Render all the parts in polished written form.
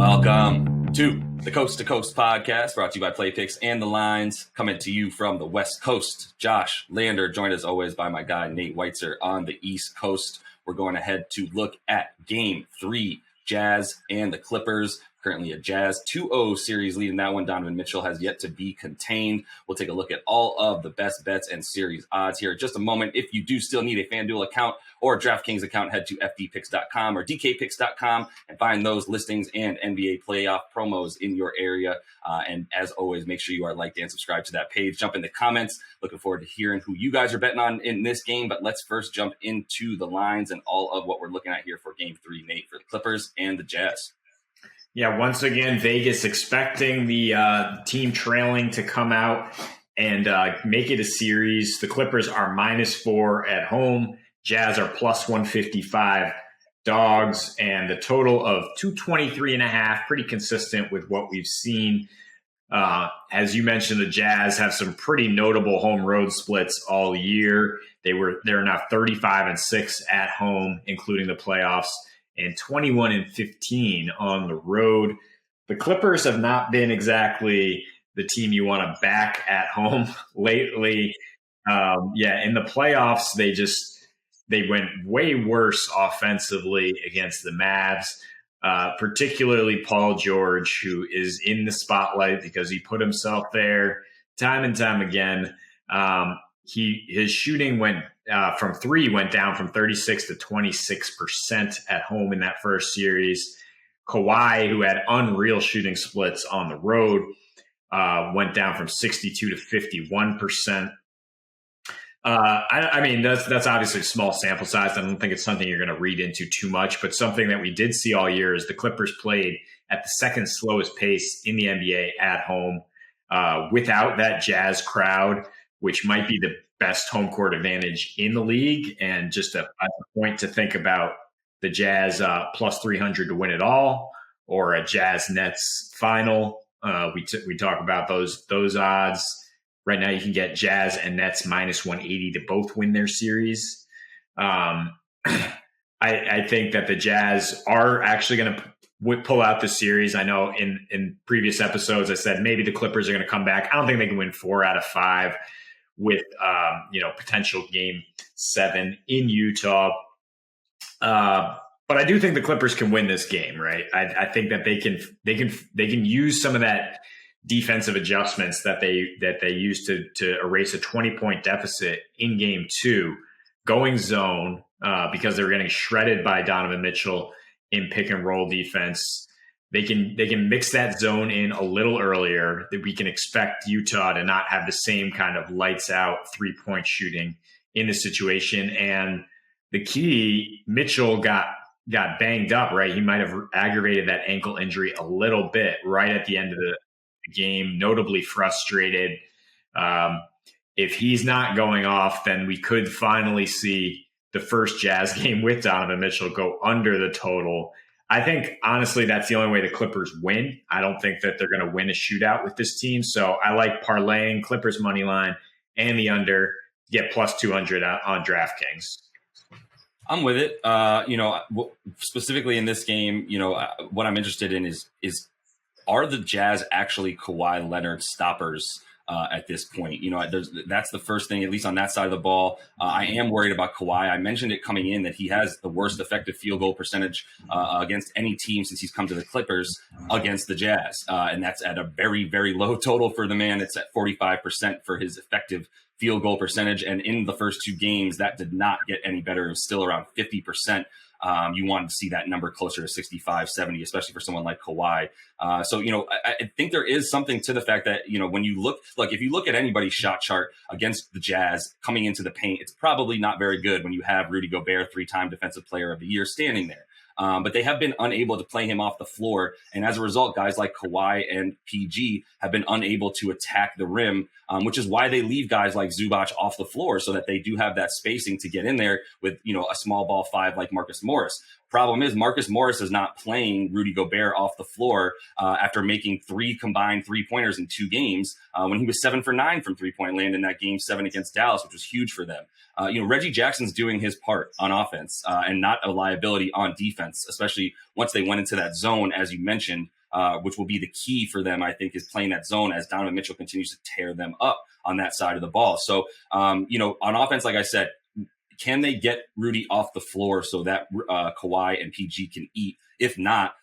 Welcome to the Coast to Coast podcast, brought to you by Play Picks and the Lines, coming to you from the West Coast. Josh Lander, joined as always by my guy Nate Weitzer on the East Coast. We're going ahead to look at Game 3, Jazz and the Clippers. Currently a Jazz 2-0 series lead in that one. Donovan Mitchell has yet to be contained. We'll take a look at all of the best bets and series odds here in just a moment. If you do still need a FanDuel account or a DraftKings account, head to fdpicks.com or dkpicks.com and find those listings and NBA playoff promos in your area. And as always, make sure you are liked and subscribed to that page. Jump in the comments. Looking forward to hearing who you guys are betting on in this game. But let's first jump into the lines and all of what we're looking at here for Game 3, Nate, for the Clippers and the Jazz. Yeah, once again, Vegas expecting the team trailing to come out and make it a series. The Clippers are -4 at home. Jazz are +155 dogs, and the total of 223.5, pretty consistent with what we've seen. As you mentioned, the Jazz have some pretty notable home road splits all year. They're now 35-6 at home, including the playoffs, and 21-15 on the road. The Clippers have not been exactly the team you want to back at home lately. In the playoffs, they went way worse offensively against the Mavs, particularly Paul George, who is in the spotlight because he put himself there time and time again. His shooting from three went down from 36 to 26% at home in that first series. Kawhi, who had unreal shooting splits on the road, went down from 62 to 51%. I mean, that's obviously a small sample size. I don't think it's something you're going to read into too much, but something that we did see all year is the Clippers played at the second slowest pace in the NBA at home without that Jazz crowd, which might be the best home court advantage in the league. And just a point to think about the Jazz +300 to win it all, or a Jazz Nets final. We talk about those odds. Right now you can get Jazz and Nets -180 to both win their series. I think that the Jazz are actually going to pull out the series. I know in previous episodes I said maybe the Clippers are going to come back. I don't think they can win 4 out of 5 with potential Game 7 in Utah. But I do think the Clippers can win this game, right? I think that they can use some of that defensive adjustments that they used to erase a 20-point deficit in Game 2, going zone because they were getting shredded by Donovan Mitchell in pick and roll defense. They can mix that zone in a little earlier, that we can expect Utah to not have the same kind of lights out 3-point shooting in the situation. And the key, Mitchell got banged up, right? He might have aggravated that ankle injury a little bit right at the end of the game, notably frustrated. If he's not going off, then we could finally see the first Jazz game with Donovan Mitchell go under the total. I think, honestly, that's the only way the Clippers win. I don't think that they're going to win a shootout with this team. So I like parlaying Clippers money line and the under, get +200 on DraftKings. I'm with it. Specifically in this game, what I'm interested in is are the Jazz actually Kawhi Leonard stoppers at this point? That's the first thing, at least on that side of the ball. I am worried about Kawhi. I mentioned it coming in that he has the worst effective field goal percentage against any team since he's come to the Clippers against the Jazz. And that's at a very, very low total for the man. It's at 45% for his effective field goal percentage. And in the first 2 games, that did not get any better. It was still around 50%. You wanted to see that number closer to 65, 70, especially for someone like Kawhi. I think there is something to the fact that, when you look, if you look at anybody's shot chart against the Jazz coming into the paint, it's probably not very good when you have Rudy Gobert, 3-time Defensive Player of the Year, standing there. But they have been unable to play him off the floor. And as a result, guys like Kawhi and PG have been unable to attack the rim, which is why they leave guys like Zubac off the floor so that they do have that spacing to get in there with, a small ball 5 like Marcus Morris. Problem is Marcus Morris is not playing Rudy Gobert off the floor after making 3 combined 3-pointers in 2 games when he was 7 for 9 from 3-point land in that Game 7 against Dallas, which was huge for them. Reggie Jackson's doing his part on offense and not a liability on defense. offense, especially once they went into that zone, as you mentioned, which will be the key for them, I think, is playing that zone as Donovan Mitchell continues to tear them up on that side of the ball. So, on offense, like I said, can they get Rudy off the floor so that Kawhi and PG can eat? If not,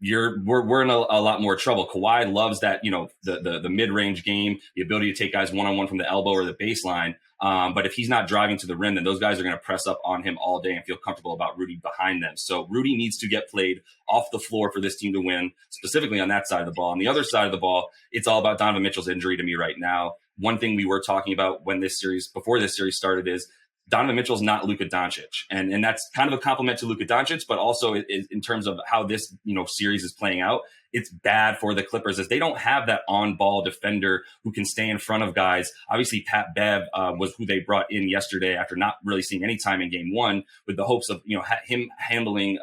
we're in a lot more trouble. Kawhi loves that, the mid-range game, the ability to take guys one-on-one from the elbow or the baseline. But if he's not driving to the rim, then those guys are going to press up on him all day and feel comfortable about Rudy behind them. So Rudy needs to get played off the floor for this team to win, specifically on that side of the ball. On the other side of the ball, it's all about Donovan Mitchell's injury to me right now. One thing we were talking about before this series started is Donovan Mitchell's not Luka Doncic. And that's kind of a compliment to Luka Doncic, but also in terms of how this, series is playing out, it's bad for the Clippers as they don't have that on-ball defender who can stay in front of guys. Obviously, Pat Bev was who they brought in yesterday after not really seeing any time in game one with the hopes of, him handling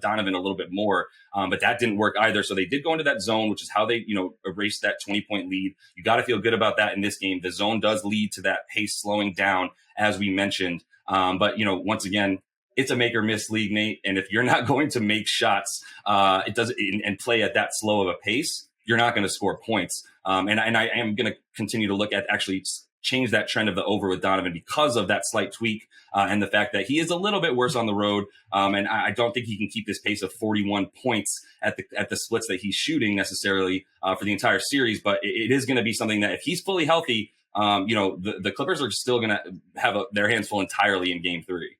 Donovan a little bit more. But that didn't work either. So they did go into that zone, which is how they, erased that 20-point lead. You got to feel good about that in this game. The zone does lead to that pace slowing down, as we mentioned. But, once again, it's a make or miss league, Nate. And if you're not going to make shots, and play at that slow of a pace, you're not going to score points. And I am going to continue to look at actually change that trend of the over with Donovan because of that slight tweak and the fact that he is a little bit worse on the road. And I don't think he can keep this pace of 41 points at the splits that he's shooting necessarily for the entire series. But it is going to be something that if he's fully healthy, the Clippers are still going to have their hands full entirely in game 3.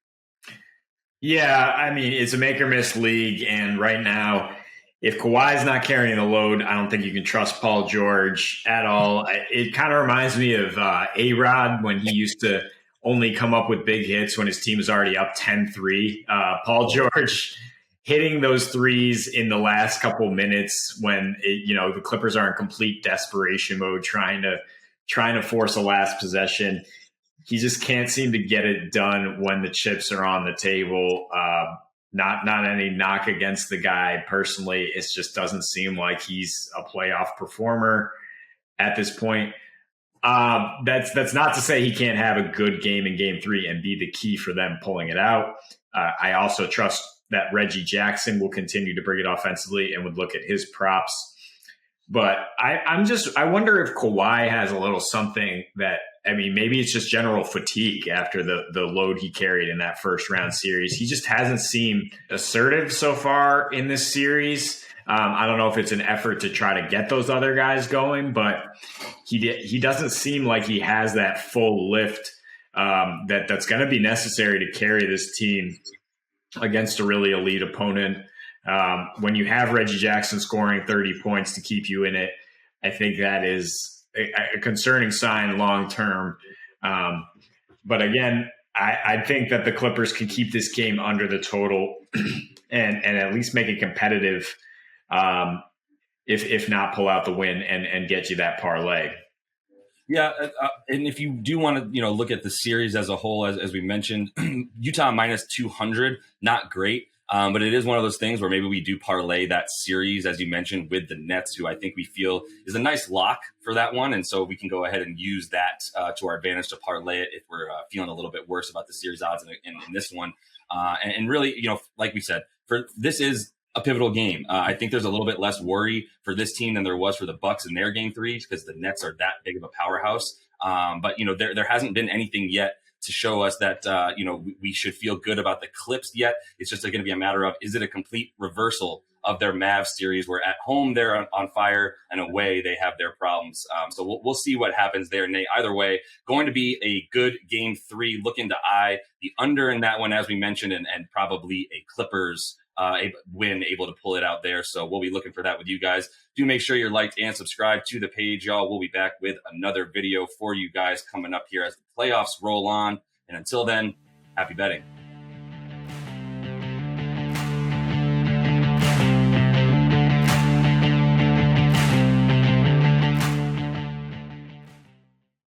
Yeah, I mean, it's a make or miss league. And right now, if Kawhi's not carrying the load, I don't think you can trust Paul George at all. It kind of reminds me of A-Rod when he used to only come up with big hits when his team was already up 10-3. Paul George hitting those threes in the last couple minutes when, the Clippers are in complete desperation mode, trying to force a last possession. He just can't seem to get it done when the chips are on the table. Not any knock against the guy personally. It just doesn't seem like he's a playoff performer at this point. That's not to say he can't have a good game in game 3 and be the key for them pulling it out. I also trust that Reggie Jackson will continue to bring it offensively and would look at his props. But I wonder if Kawhi has a little something that, maybe it's just general fatigue after the load he carried in that first round series. He just hasn't seemed assertive so far in this series. I don't know if it's an effort to try to get those other guys going, but he doesn't seem like he has that full lift that's going to be necessary to carry this team against a really elite opponent. When you have Reggie Jackson scoring 30 points to keep you in it, I think that is a concerning sign long term. But again, I think that the Clippers can keep this game under the total and at least make it competitive, if not pull out the win and get you that parlay. Yeah, and if you do want to, look at the series as a whole, as we mentioned, Utah minus 200, not great. But it is one of those things where maybe we do parlay that series, as you mentioned, with the Nets, who I think we feel is a nice lock for that one. And so we can go ahead and use that to our advantage to parlay it if we're feeling a little bit worse about the series odds in this one. And really, like we said, this is a pivotal game. I think there's a little bit less worry for this team than there was for the Bucks in their game 3 because the Nets are that big of a powerhouse. But there hasn't been anything yet to show us that, we should feel good about the Clips yet. It's just going to be a matter of, is it a complete reversal of their Mavs series where at home they're on fire and away they have their problems. So we'll see what happens there, Nate. Either way, going to be a good game 3. Looking to eye the under in that one, as we mentioned, and probably a Clippers win, able to pull it out there. So we'll be looking for that with you guys. Do make sure you're liked and subscribed to the page, y'all. We'll be back with another video for you guys coming up here as the playoffs roll on. And until then, happy betting.